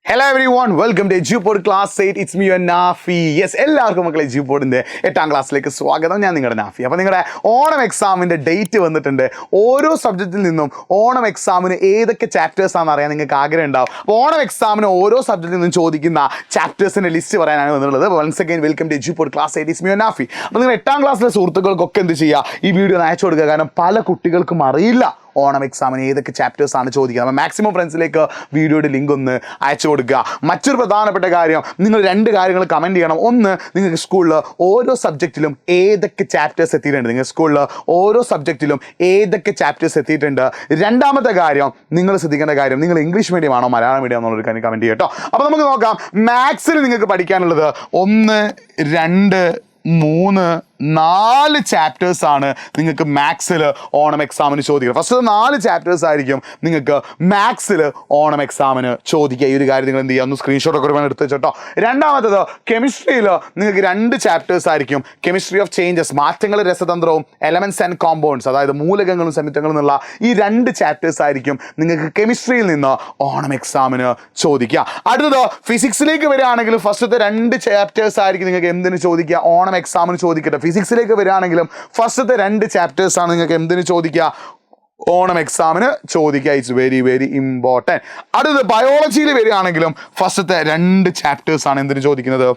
Hello everyone, welcome to EduPod Class 8. It's me, Nafi. Yes, എല്ലാവർക്കും മക്കളെ EduPodന്റെ 8ാം ക്ലാസ്സിലേക്ക് സ്വാഗതം. ഞാൻ നിങ്ങളുടെ നാഫി. അപ്പോൾ നിങ്ങളുടെ ഓണം എക്സാമിൻ്റെ ഡേറ്റ് വന്നിട്ടുണ്ട്. ഓരോ സബ്ജക്റ്റിൽ നിന്നും ഓണം എക്സാമിന് ഏതൊക്കെ ചാപ്റ്റേഴ്സ് ആണെന്ന് അറിയാൻ നിങ്ങൾക്ക് ആഗ്രഹം ഉണ്ടാവും. അപ്പോൾ ഓണം എക്സാമിന് ഓരോ സബ്ജക്റ്റിൽ നിന്നും ചോദിക്കുന്ന ചാപ്റ്റേഴ്സിൻ്റെ ലിസ്റ്റ് പറയാനാണ് വന്നിട്ടുള്ളത്. Once again welcome to EduPod Class 8. It's me, Nafi. അപ്പോൾ നിങ്ങൾ 8ാം ക്ലാസ്സിലെ സുഹൃത്തുക്കൾക്കൊക്കെ എന്ത് ചെയ്യുക, ഈ വീഡിയോ അയച്ചു കൊടുക്കുക. കാരണം പല കുട്ടികൾക്കും അറിയില്ല ഓണം എക്സാമിന് ഏതൊക്കെ ചാപ്റ്റേഴ്സാണ് ചോദിക്കുക. അപ്പോൾ മാക്സിമം ഫ്രണ്ട്സിലേക്ക് വീഡിയോയുടെ ലിങ്ക് ഒന്ന് അയച്ചു കൊടുക്കുക. മറ്റൊരു പ്രധാനപ്പെട്ട കാര്യം, നിങ്ങൾ രണ്ട് കാര്യങ്ങൾ കമൻറ്റ് ചെയ്യണം. ഒന്ന്, നിങ്ങൾക്ക് സ്കൂളിൽ ഓരോ സബ്ജക്റ്റിലും ഏതൊക്കെ ചാപ്റ്റേഴ്സ് എത്തിയിട്ടുണ്ട്, നിങ്ങൾ സ്കൂളിൽ ഓരോ സബ്ജക്റ്റിലും ഏതൊക്കെ ചാപ്റ്റേഴ്സ് എത്തിയിട്ടുണ്ട്. രണ്ടാമത്തെ കാര്യം, നിങ്ങൾ ശ്രദ്ധിക്കേണ്ട കാര്യം, നിങ്ങൾ ഇംഗ്ലീഷ് മീഡിയം ആണോ മലയാളം മീഡിയം എന്നുള്ളൊരു കാര്യം കമൻറ്റ് ചെയ്യട്ടോ. അപ്പോൾ നമുക്ക് നോക്കാം. മാത്സിൽ നിങ്ങൾക്ക് പഠിക്കാനുള്ളത് 1, 2, 3, 4 ചാപ്റ്റേഴ്സാണ് നിങ്ങൾക്ക് മാത്സിൽ ഓണം എക്സാമിന് ചോദിക്കുക. ഫസ്റ്റ് 4 ചാപ്റ്റേഴ്സ് ആയിരിക്കും നിങ്ങൾക്ക് മാത്സിൽ ഓണം എക്സാമിന് ചോദിക്കുക. ഈ ഒരു കാര്യം നിങ്ങൾ എന്ത് ചെയ്യുക, ഒന്ന് സ്ക്രീൻഷോട്ടൊക്കെ വേണം എടുത്ത് വെച്ചോട്ടോ. രണ്ടാമത്തത്, കെമിസ്ട്രിയിൽ നിങ്ങൾക്ക് 2 ചാപ്റ്റേഴ്സ് ആയിരിക്കും. കെമിസ്ട്രി ഓഫ് ചേഞ്ചസ്, മാറ്റങ്ങൾ, രസതന്ത്രവും, എലമെന്റ്സ് ആൻഡ് കോമ്പൗണ്ട്സ്, അതായത് മൂലകങ്ങളും സംയുക്തങ്ങളും എന്നുള്ള ഈ 2 ചാപ്റ്റേഴ്സ് ആയിരിക്കും നിങ്ങൾക്ക് കെമിസ്ട്രിയിൽ നിന്ന് ഓണം എക്സാമിന് ചോദിക്കുക. അടുത്തത് ഫിസിക്സിലേക്ക് വരികയാണെങ്കിലും ഫസ്റ്റത്തെ 2 ചാപ്റ്റേഴ്സ് ആയിരിക്കും നിങ്ങൾക്ക് എന്തിന് ചോദിക്കുക, ഓണം എക്സാമിന് ചോദിക്കട്ടെ. ഫിസിക്സിലേക്ക് വരികയാണെങ്കിലും ഫസ്റ്റത്തെ 2 ചാപ്റ്റേഴ്സാണ് നിങ്ങൾക്ക് എന്തിന് ചോദിക്കുക, ഓണം എക്സാമിന് ചോദിക്കുക. It's very very important. അടുത്തത് ബയോളജിയിൽ വരികയാണെങ്കിലും ഫസ്റ്റത്തെ 2 ചാപ്റ്റേഴ്സാണ് എന്തിന് ചോദിക്കുന്നത്,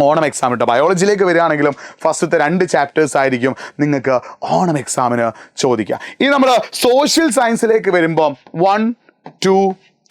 ഓണം എക്സാം ഇട്ടോ. ബയോളജിയിലേക്ക് വരികയാണെങ്കിലും ഫസ്റ്റത്തെ 2 ചാപ്റ്റേഴ്സ് ആയിരിക്കും നിങ്ങൾക്ക് ഓണം എക്സാമിന് ചോദിക്കുക. ഇനി നമ്മൾ സോഷ്യൽ സയൻസിലേക്ക് വരുമ്പോൾ 1, 2,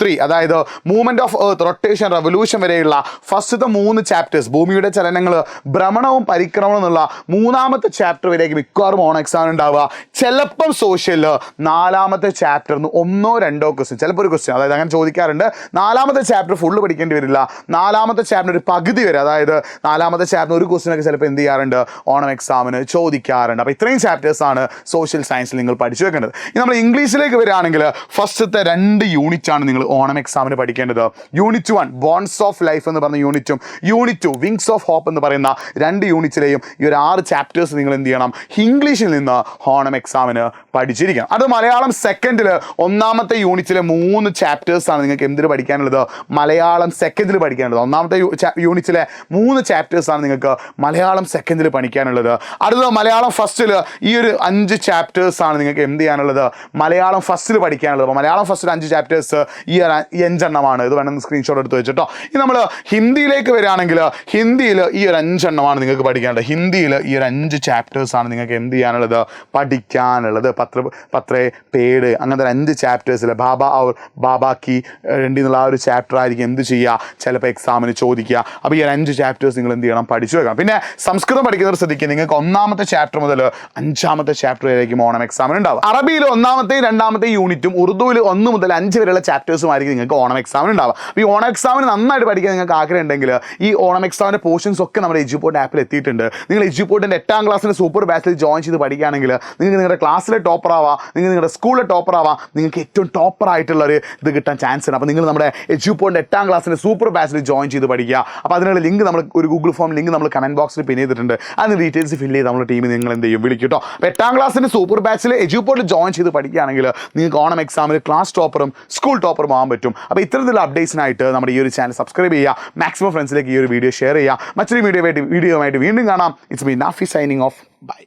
3, അതായത് movement of earth, rotation, revolution വരെയുള്ള ഫസ്റ്റത്തെ 3 ചാപ്റ്റേഴ്സ്, ഭൂമിയുടെ ചലനങ്ങൾ, ഭ്രമണവും പരിക്രമണവും എന്നുള്ള 3ാമത്തെ ചാപ്റ്റർ വരെയൊക്കെ മിക്കവാറും ഓൺ എക്സാമിന് ഉണ്ടാവുക. ചിലപ്പം സോഷ്യലിൽ 4ാമത്തെ ചാപ്റ്ററിന് 1, 2 ക്വസ്റ്റ്യൻ, ചിലപ്പോൾ ഒരു ക്വസ്റ്റ്യൻ, അതായത് അങ്ങനെ ചോദിക്കാറുണ്ട്. 4ാമത്തെ ചാപ്റ്റർ ഫുള്ള് പഠിക്കേണ്ടി വരില്ല. 4ാമത്തെ ചാപ്റ്റർ ഒരു പകുതി വരെ, അതായത് 4ാമത്തെ ചാപ്റ്റർ ഒരു ക്വസ്റ്റ്യനൊക്കെ ചിലപ്പോൾ എന്ത് ചെയ്യാറുണ്ട്, ഓണം എക്സാമിന് ചോദിക്കാറുണ്ട്. അപ്പോൾ ഇത്രയും ചാപ്റ്റേഴ്സാണ് സോഷ്യൽ സയൻസിൽ നിങ്ങൾ പഠിച്ചു വെക്കേണ്ടത്. ഇനി നമ്മൾ ഇംഗ്ലീഷിലേക്ക് വരികയാണെങ്കിൽ ഫസ്റ്റത്തെ 2 യൂണിറ്റാണ് നിങ്ങൾ ഓണം എക്സാമിന് പഠിക്കേണ്ടത്. യൂണിറ്റ് 1 ബോൺസ് ഓഫ് ലൈഫ് എന്ന് പറഞ്ഞ യൂണിറ്റും യൂണിറ്റ് 2 വിങ്സ് ഓഫ് ഹോപ്പ് എന്ന് പറയുന്ന 2 യൂണിറ്റിലെയും ഈ ഒരു 6 ചാപ്റ്റേഴ്സ് നിങ്ങൾ എന്ത് ചെയ്യണം, ഇംഗ്ലീഷിൽ നിന്ന് ഓണം എക്സാമിന് പഠിച്ചിരിക്കണം. അത് മലയാളം സെക്കൻഡിൽ 1ാമത്തെ യൂണിറ്റിലെ 3 ചാപ്റ്റേഴ്സാണ് നിങ്ങൾക്ക് എന്തിന് പഠിക്കാനുള്ളത്, മലയാളം സെക്കൻഡിൽ പഠിക്കാനുള്ളത്. 1ാമത്തെ യൂണിറ്റിലെ 3 ചാപ്റ്റേഴ്സാണ് നിങ്ങൾക്ക് മലയാളം സെക്കൻഡിൽ പഠിക്കാനുള്ളത്. അടുത്തത് മലയാളം ഫസ്റ്റിൽ ഈ ഒരു 5 ചാപ്റ്റേഴ്സാണ് നിങ്ങൾക്ക് എന്ത് ചെയ്യാനുള്ളത്, മലയാളം ഫസ്റ്റിൽ പഠിക്കാനുള്ളത്. അപ്പോൾ മലയാളം ഫസ്റ്റിൽ 5 ചാപ്റ്റേഴ്സ് ഈ 5 എണ്ണമാണ്. ഇത് വേണമെന്ന് സ്ക്രീൻഷോട്ട് എടുത്ത് വെച്ചിട്ടോ. ഇനി നമ്മൾ ഹിന്ദിയിലേക്ക് വരികയാണെങ്കിൽ ഹിന്ദിയിൽ ഈ ഒരു 5 എണ്ണമാണ് നിങ്ങൾക്ക് പഠിക്കാനുള്ളത്. ഹിന്ദിയിൽ ഈ ഒരു 5 ചാപ്റ്റേഴ്സാണ് നിങ്ങൾക്ക് എന്ത് ചെയ്യാനുള്ളത്, പഠിക്കാനുള്ളത്. പത്രേ പേട് അങ്ങനത്തെ 5 ചാപ്റ്റേഴ്സിൽ ബാബ ഔർ ബാബാ കി എന്നുള്ള ആ ഒരു ചാപ്റ്റർ ആയിരിക്കും എന്ത് ചെയ്യുക, ചിലപ്പോൾ എക്സാമിന് ചോദിക്കുക. അപ്പോൾ ഈ 5 ചാപ്റ്റേഴ്സ് നിങ്ങൾ എന്ത് ചെയ്യണം, പഠിച്ചു വെക്കണം. പിന്നെ സംസ്കൃതം പഠിക്കുന്നവർ ശ്രദ്ധിക്കുക, നിങ്ങൾക്ക് 1ാമത്തെ ചാപ്റ്റർ മുതൽ 5ാമത്തെ ചാപ്റ്റർ വരെയായിരിക്കും ഓണം എക്സാമിന് ഉണ്ടാവും. അറബിയിൽ 1ാമത്തെയും 2ാമത്തെയും യൂണിറ്റും ഉറുദുവിൽ 1 മുതൽ 5 വരെയുള്ള ചാപ്റ്റേഴ്സും ആയിരിക്കും നിങ്ങൾക്ക് ഓണം എക്സാമിന് ഉണ്ടാവുക. അപ്പോൾ ഈ ഓണം എക്സാമിന് നന്നായിട്ട് പഠിക്കാൻ നിങ്ങൾക്ക് ആഗ്രഹം ഉണ്ടെങ്കിൽ ഈ ഓണം എക്സാമിൻ്റെ പോർഷൻസ് ഒക്കെ നമ്മുടെ EduPod ആപ്പിൽ എത്തിയിട്ടുണ്ട്. നിങ്ങൾ EduPodന്റെ 8ാം ക്ലാസ്സിൻ്റെ സൂപ്പർ ബാച്ചിൽ ജോയിൻ ചെയ്ത് പഠിക്കുകയാണെങ്കിൽ നിങ്ങൾക്ക് നിങ്ങളുടെ ക്ലാസ്സിലെ ടോപ്പർ ആവാം, നിങ്ങൾ നിങ്ങളുടെ സ്കൂളിലെ ടോപ്പർ ആവാം, നിങ്ങൾക്ക് ഏറ്റവും ടോപ്പർ ആയിട്ടുള്ളൊരു ഇത് കിട്ടാൻ ചാൻസ് ഉണ്ട്. അപ്പോൾ നിങ്ങൾ നമ്മുടെ EduPodന്റെ 8ാം ക്ലാസ്സിൻ്റെ സൂപ്പർ ബാച്ചിൽ ജോയിൻ ചെയ്ത് പഠിക്കുക. അപ്പോൾ അതിനുള്ള ലിങ്ക് നമ്മൾ ഒരു ഗൂഗിൾ ഫോം ലിങ്ക് നമ്മൾ കമൻറ്റ് ബോക്സിൽ പിൻ ചെയ്തിട്ടുണ്ട്. അതിന് ഡീറ്റെയിൽസ് ഫില്ല് ചെയ്ത് നമ്മുടെ ടീമിൽ നിങ്ങൾ എന്ത് ചെയ്യും, വിളിക്കും കേട്ടോ. അപ്പോൾ 8ാം ക്ലാസ്സിൻ്റെ സൂപ്പർ ബാച്ചിൽ EduPod ജോയിൻ ചെയ്ത് പഠിക്കുകയാണെങ്കിൽ നിങ്ങൾക്ക് ഓണം എക്സാമിൽ ക്ലാസ് ടോപ്പറും സ്കൂൾ ടോപ്പറും ആവാൻ പറ്റും. അപ്പോൾ ഇത്തരത്തിലുള്ള അപ്ഡേറ്റ്സിനായിട്ട് നമ്മുടെ ഈ ഒരു ചാനൽ സബ്സ്ക്രൈബ് ചെയ്യുക, മാക്സിമം ഫ്രണ്ട്സിലേക്ക് ഈ ഒരു വീഡിയോ ഷെയർ ചെയ്യുക. മറ്റൊരു വീഡിയോ ആയിട്ട് വീണ്ടും കാണാം. It's me Nafi signing off. By.